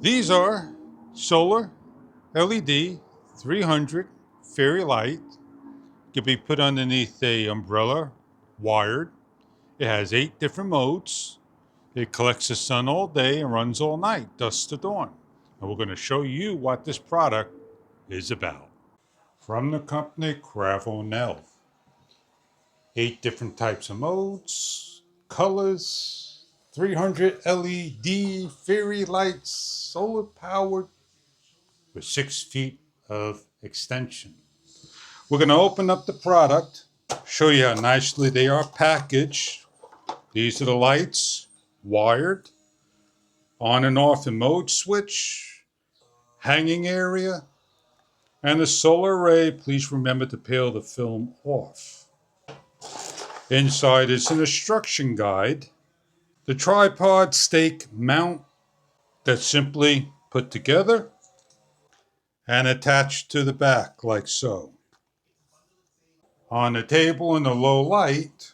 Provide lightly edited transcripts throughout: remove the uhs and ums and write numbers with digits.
These are solar LED 300 fairy light. Can be put underneath a umbrella, wired. It has 8 different modes. It collects the sun all day and runs all night, dusk to dawn. And we're going to show you what this product is about. From the company Cravenel. 8 different types of modes, colors, 300 LED fairy lights, solar powered with 6 feet of extension. We're going to open up the product, show you how nicely they are packaged. These are the lights, wired, on and off and mode switch, hanging area, and the solar array. Please remember to peel the film off. Inside is an instruction guide. The tripod stake mount that's simply put together and attached to the back like so. On the table in the low light,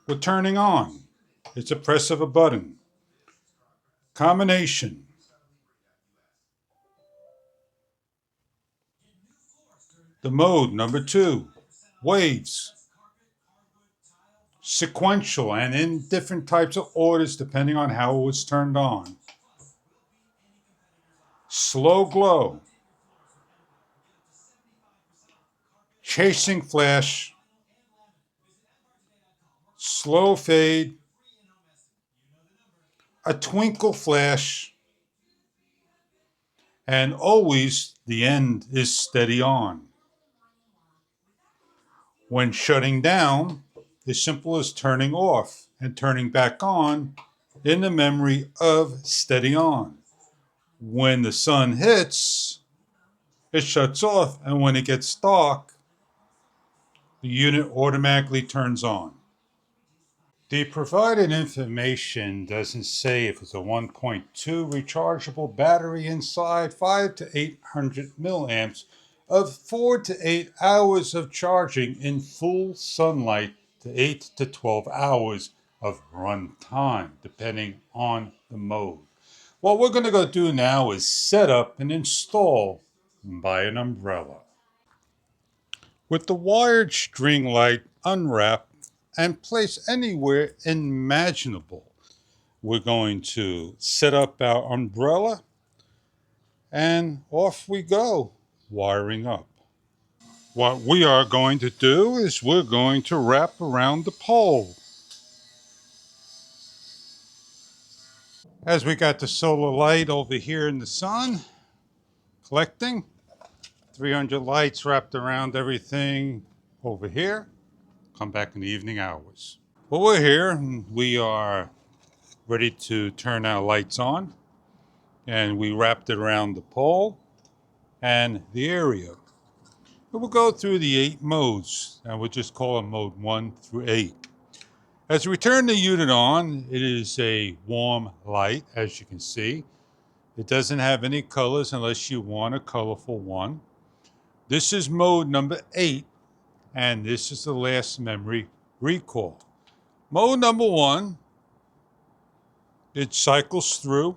we're turning on. It's a press of a button. Combination. The mode number 2, waves. Sequential and in different types of orders depending on how it was turned on. Slow glow. Chasing flash. Slow fade. A twinkle flash. And always the end is steady on. When shutting down, as simple as turning off and turning back on in the memory of steady on. When the sun hits, it shuts off, and when it gets dark, the unit automatically turns on. The provided information doesn't say if it's a 1.2 rechargeable battery inside, 5 to 800 milliamps of 4 to 8 hours of charging in full sunlight to 8 to 12 hours of run time, depending on the mode. What we're going to go do now is set up and install by an umbrella. With the wired string light unwrapped and placed anywhere imaginable, we're going to set up our umbrella and off we go, wiring up. What we are going to do is we're going to wrap around the pole. As we got the solar light over here in the sun, collecting, 300 lights wrapped around everything over here. Come back in the evening hours. Well, we're here and we are ready to turn our lights on. And we wrapped it around the pole and the area. We'll go through the 8 modes, and we'll just call them mode 1 through 8. As we turn the unit on, it is a warm light, as you can see. It doesn't have any colors unless you want a colorful one. This is mode number 8, and this is the last memory recall. Mode number 1, it cycles through,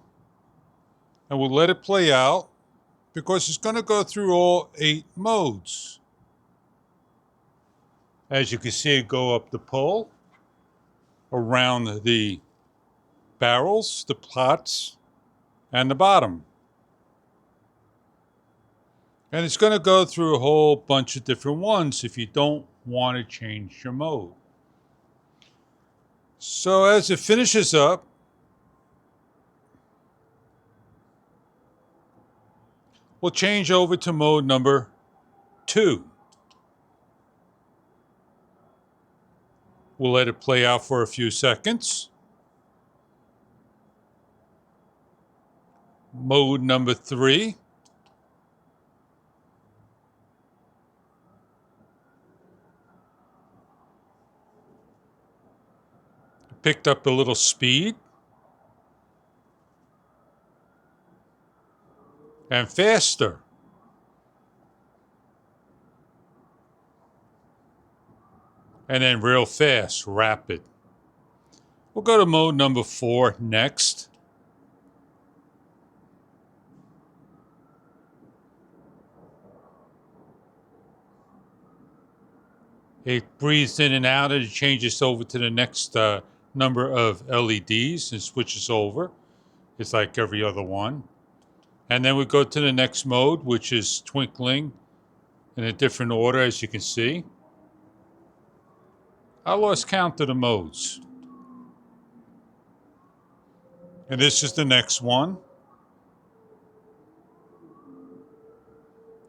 and we'll let it play out because it's going to go through all 8 modes. As you can see it go up the pole, around the barrels, the pots, and the bottom. And it's going to go through a whole bunch of different ones if you don't want to change your mode. So as it finishes up, we'll change over to mode number 2. We'll let it play out for a few seconds. Mode number 3. Picked up a little speed. And faster. And then real fast, rapid. We'll go to mode number 4 next. It breathes in and out, and it changes over to the next number of LEDs and switches over. It's like every other one. And then we go to the next mode, which is twinkling in a different order, as you can see. I lost count of the modes. And this is the next one.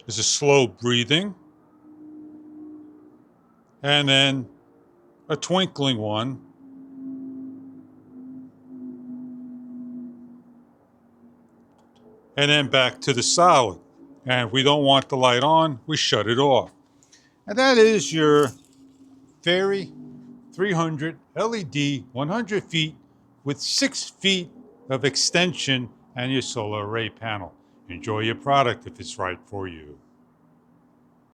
It's a slow breathing. And then a twinkling one. And then back to the solid. And if we don't want the light on, we shut it off. And that is your Fairy 300 LED 100 feet with 6 feet of extension and your solar array panel. Enjoy your product if it's right for you.